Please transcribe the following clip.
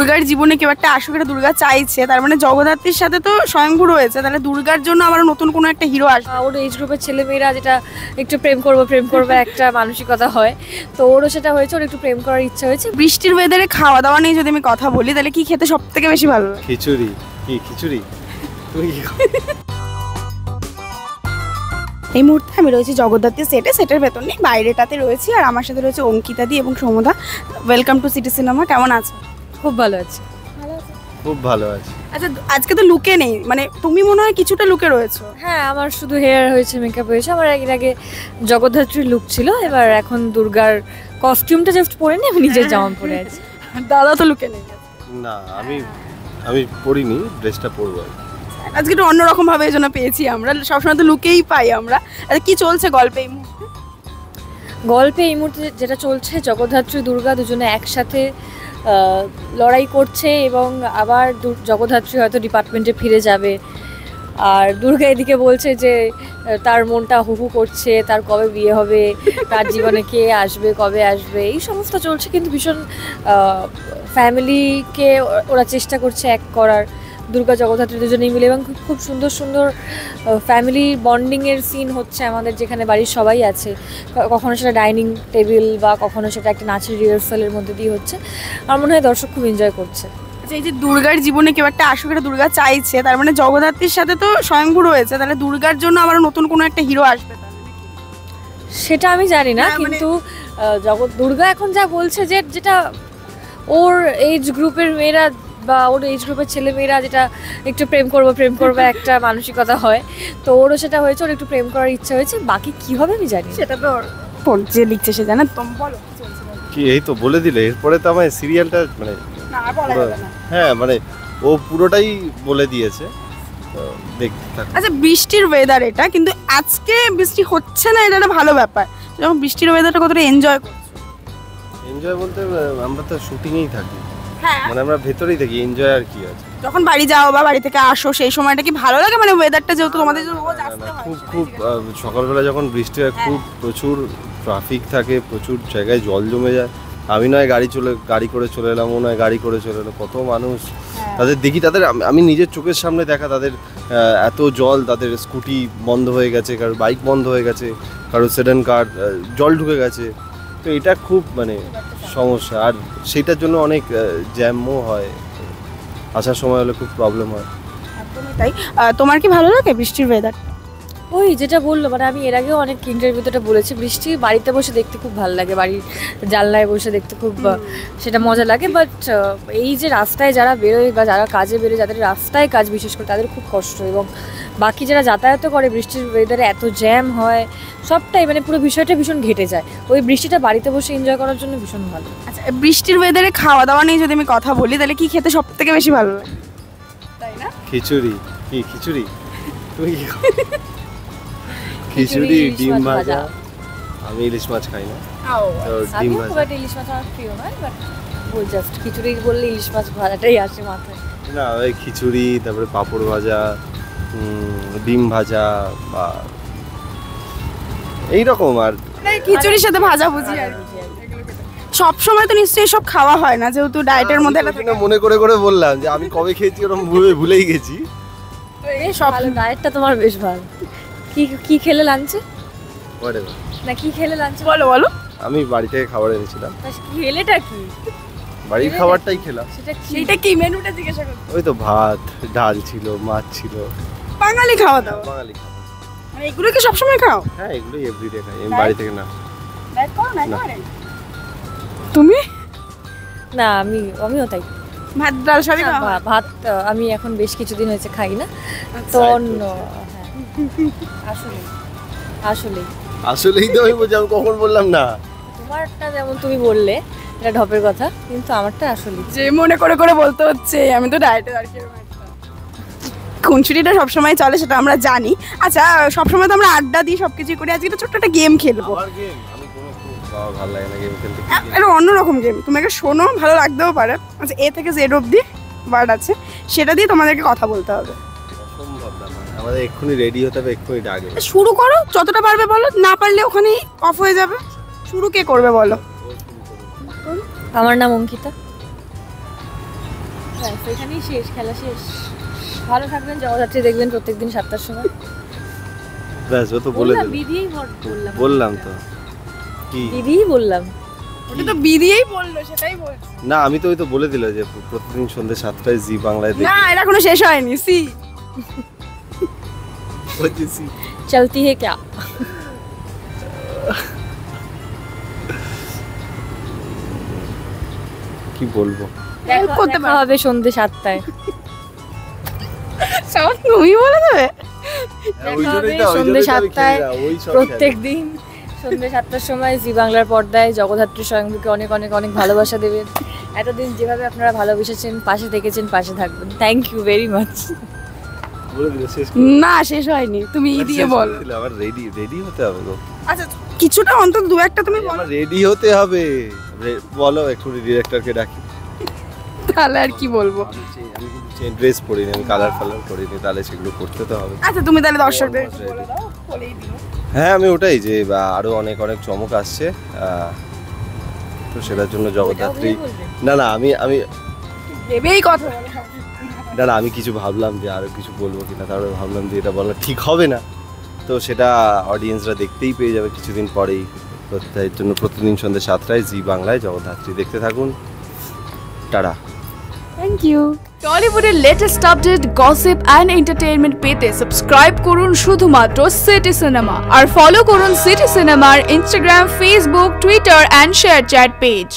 দুর্গার জীবনে কেউ একটা আসুক, এটা দুর্গা চাইছে, তার মানে জগদ্ধাত্রীর সাথে তো স্বয়ংভূ রয়েছে, তাহলে দুর্গার জন্য আবার নতুন কোনো একটা হিরো আসবে। ওর এজ গ্রুপের ছেলেমেয়েরা যেটা একটু প্রেম করবে একটা মানসিকতা হয়, তো ওরও সেটা হয়েছে, ওর একটু প্রেম করার ইচ্ছা হয়েছে। বৃষ্টির ওয়েদারে খাওয়া দাওয়া নিয়ে যদি আমি কথা বলি, তাহলে কি খেতে সব থেকে বেশি ভালো লাগে? খিচুড়ি। কি খিচুড়ি? তুমি কি এই মুহূর্তে আমি রয়েছি জগদ্ধাত্রী সেটের ভেতর নেই, বাইরেটাতে রয়েছি, আর আমার সাথে রয়েছে অঙ্কিতা দি এবং সমুদা। Welcome to city cinema. কেমন আছো? খুব ভালো আছে। খুব ভালো আছে। আচ্ছা, আজকে তো লুকে নেই, মানে তুমি মনে হয় কিছুটা লুকে রয়েছো। হ্যাঁ, আমার শুধু হেয়ার হয়েছে, মেকআপ হয়েছে। আমার এর আগে জগদ্ধাত্রীর লুক ছিল, এবার এখন দুর্গার কস্টিউমটা জাস্ট পরে নি, আমি নিজের জামা পরে আছি। দাদা তো লুকে নেই। না, আমি পরিনি, ড্রেসটা পরবো। আজকে একটু অন্যরকম ভাবে এই জন্য পেয়েছি আমরা, সবসময় তো লুকেই পাই আমরা। আচ্ছা, কি চলছে গল্পে এই মুহূর্তে? গল্পে এই মুহূর্তে যেটা চলছে, জগদ্ধাত্রী দুর্গা দুজনে একসাথে লড়াই করছে, এবং আবার জগদ্ধাত্রী হয়তো ডিপার্টমেন্টে ফিরে যাবে, আর দুর্গা এদিকে বলছে যে তার মনটা হুহু করছে, তার কবে বিয়ে হবে, তার জীবনে কে আসবে, কবে আসবে, এই সমস্ত চলছে। কিন্তু ভীষণ ফ্যামিলিকে ওরা চেষ্টা করছে এক করার, দুর্গা জগদ্ধাত্রী দুজনেই মিলে, এবং খুব সুন্দর সুন্দর ফ্যামিলি বন্ডিংয়ের সিন হচ্ছে আমাদের, যেখানে বাড়ির সবাই আছে। কখনো সেটা ডাইনিং টেবিল বা কখনো সেটা একটা নাচের রিহার্সালের মধ্যে দিয়ে হচ্ছে। আমার মনে হয় দর্শক খুব এনজয় করছে। আচ্ছা, এই যে দুর্গার জীবনে কেউ একটা আসুক, এটা দুর্গা চাইছে, তার মানে জগদ্ধাত্রীর সাথে তো স্বয়ংভূ রয়েছে, তাহলে দুর্গার জন্য আবার নতুন কোনো একটা হিরো আসবে। সেটা আমি জানি না, কিন্তু দুর্গা এখন যা বলছে, যেটা ওর এজ গ্রুপের মেয়েরা বা ওর এজ গ্রুপের ছেলেমেয়েরা যেটা একটু প্রেম করবে একটা মানসিকতা হয়, তো ওরও সেটা হয়েছে, ওর একটু প্রেম করার ইচ্ছা হয়েছে। বাকি কি হবে আমি জানি, সেটা তো যে লিখছে সে জানে। তুমি বলো কি? এই তো বলে দিলে, এরপরে তো আমার সিরিয়ালটা মানে হ্যাঁ, মানে ও পুরোটাই বলে দিয়েছে, দেখতে থাকো। আচ্ছা, বৃষ্টির ওয়েদার এটা, কিন্তু আজকে বৃষ্টি হচ্ছে না, এটা একটা ভালো ব্যাপার। যখন বৃষ্টির ওয়েদারটা কতটা এনজয় করছো? এনজয় বলতে আমরা তো শুটিংয়েই থাকি, হ্যাঁ, মানে আমরা ভেতরেই থাকি, এনজয় আর কি আছে। যখন বাড়ি যাও বা বাড়ি থেকে আসো, সেই সময়টা কি ভালো লাগে? মানে ওয়েদারটা যেহেতু তোমাদের রোজ আসতে হয়, খুব সকালবেলা যখন বৃষ্টি হয়, খুব প্রচুর ট্রাফিক থাকে, প্রচুর জায়গায় জল জমে যায়। আমি নয় গাড়ি করে চলে এলাম, ও নয় গাড়ি করে চলে এলো, কত মানুষ তাদের দেখি, তাদের আমি নিজের চোখের সামনে দেখা, তাদের এত জল, তাদের স্কুটি বন্ধ হয়ে গেছে, কারোর বাইক বন্ধ হয়ে গেছে, কারোর সেডান কার জল ঢুকে গেছে। তো এটা খুব মানে সমস্যা, আর সেটার জন্য অনেক জ্যামও হয়, আসার সময় হলে খুব প্রবলেম হয়। একদমই তাই। তোমার কি ভালো লাগে বৃষ্টির ওয়েদার? ওই যেটা বললো, মানে আমি এর আগেও অনেক ইন্টারভিউতে বলেছি, বৃষ্টি বাড়িতে বসে দেখতে খুব ভালো লাগে, বাড়ির জানলায় বসে দেখতে খুব সেটা মজা লাগে। বাট এই যে রাস্তায় যারা বেরোয় বা যারা কাজে বেরোয়, যাদের রাস্তায় কাজ বিশেষ করে, তাদের খুব কষ্ট, এবং বাকি যারা যাতায়াত করে বৃষ্টির ওয়েদারে এত জ্যাম হয়, সবটাই মানে পুরো বিষয়টা ভীষণ ঘেটে যায়। ওই বৃষ্টিটা বাড়িতে বসে এনজয় করার জন্য ভীষণ ভালো। আচ্ছা, বৃষ্টির ওয়েদারে খাওয়া দাওয়া নিয়ে যদি আমি কথা বলি, তাহলে কি খেতে সব থেকে বেশি ভালো লাগে? তাই না? খিচুড়ি। কি খিচুড়ি? তুমি কি? খিচুড়ি, ডিম ভাজা। আমি ইলিশ মাছ খাই না, তো ডিম ভাজা। ইলিশ মাছ আমার প্রিয় নয়, বাট ওই জাস্ট খিচুড়ি বললে ইলিশ মাছ ভাজাটাই আসে মাথায়। না, ওই খিচুড়ি, তারপরে পাঁপড় ভাজা, ডিম ভাজা, বা এইরকম। আর খিচুড়ির সাথে ভাজা ভুজি আর সব সময় তো নিশ্চয়ই সব খাওয়া হয় না, যেহেতু ডায়েটের মধ্যে মনে করে বললাম যে আমি কবে খেয়েছি, ওরকম ভুলেই গেছি। এই সব ডায়েটটা তোমার বেশ ভালো। কি খেলে লাঞ্চে? না, কি খেলে লাঞ্চে বলো। আমি বাড়ি থেকে খাবার এনেছিলাম। খেলেটা কি? বাড়ির খাবারটাই খেলাম। সেটা কি মেনুটা জিজ্ঞাসা করো? ওই তো ভাত, ডাল ছিল, মাছ ছিল। বাঙালি খাওয়া দাওয়া। বাঙালি খাবার। মানে এগুলো কি সবসময় খাও? হ্যাঁ, এগুলোই এভরিডে খাই, আমি বাড়ি থেকে না। ডায়েট করো না করে? তুমি? না, আমিও তাই। ভাত ডাল সবই খাও? ভাত আমি এখন বেশ কিছুদিন হয়েছে খাই না, তো অন্য। আসলেই তো আমি বলছি, আমি কখন বললাম না? তোমারটা যেমন তুমি বললে এটা ঢপের কথা, কিন্তু আমারটা আসলে যে মনে করে বলতে হচ্ছে, আমি তো ডায়েটে আর কি। খুনসুটিটা সবসময় চলে, সেটা আমরা জানি। আচ্ছা, সবসময় তো আমরা আড্ডা দিই, সবকিছু করি, আজকে একটা ছোট্ট একটা গেম খেলবো। ভালো লাগে না গেম খেলতে। একটা অন্যরকম গেম, তুমি একটা শোনো, ভালো লাগতেও পারে। আচ্ছা, এ থেকে জেড অবধি ওয়ার্ড আছে, সেটা দিয়ে তোমাদেরকে কথা বলতে হবে। আমাদের এক্ষুনি রেডি হতে হবে, এক্ষুনি ডাকবে। শুরু করো, যতটা পারবে বলো, না পারলে ওখানেই অফ হয়ে যাবে। শুরু কে করবে বলো? আমার নাম অঙ্কিতা। ব্যাস এখানেই শেষ, খেলা শেষ। ভালো থাকবেন, জগদ্ধাত্রী দেখবেন প্রত্যেকদিন 7টার সময়। ব্যাস ও তো বলে বললাম, দিল। বিধিয়েই বললাম তো কি দিদিই বললাম। ওটা তো বিদিয়েই বললো, সেটাই বলছি। না, আমি তো ওই তো বলে দিল যে প্রতিদিন সন্ধ্যে 7টায় জি বাংলায় দেখি। না, এটা এখনো শেষ হয়নি। সি চলতি হে ক্যা? কি বলবো? দেখা হবে সন্ধ্যে 7টায়। সব তুমি বলে দেবে। সন্ধ্যে 7টায় প্রত্যেকদিন সন্ধ্যে 7টার সময় জি বাংলার পর্দায় জগদ্ধাত্রী স্বয়ংভূকে অনেক অনেক অনেক ভালোবাসা দেবেন। এতদিন যেভাবে আপনারা ভালোবেসেছেন, পাশে থেকেছেন, পাশে থাকবেন। Thank you very much. না, শেষ হয়নি, তুমি দিয়ে বল। আমার রেডি হতে হবে গো। আচ্ছা, কিছুটা অন্তত দু একটা তুমি বলো, আমার রেডি হতে হবে। বলো, একটু ডিরেক্টরকে ডাকি। তাহলে আর কি বলবো। আমি কিন্তু ড্রেস পরিনি, আমি কালার করিনি, তাহলে সেগুলো করতে তো হবে। আচ্ছা, তুমি তাহলে দর্শকদের বলে দাও, বলেই দিও। হ্যাঁ, আমি ওটাই যে আরো অনেক অনেক চমক আসছে, তো সেটার জন্য জগদ্ধাত্রী। না, আমি ভেবেই কথা বলো। না, আমি কিছু ভাবলাম যে আরো কিছু বলবো কিনা, তারপরে ভাবলাম যে এটা বলা ঠিক হবে না, তো সেটা অডিয়েন্সরা দেখতেই পেয়ে যাবে কিছুদিন পরেই। তো তাই জন্য প্রতিদিন সন্ধ্যে 7টায় জি বাংলায় জগদ্ধাত্রী দেখতে থাকুন। টাটা। Thank you. টলিউডের latest update, gossip and entertainment পেতে সাবস্ক্রাইব করুন শুধুমাত্র সিটি সিনেমা আর ফলো করুন সিটি সিনেমার Instagram, Facebook, Twitter and ShareChat page.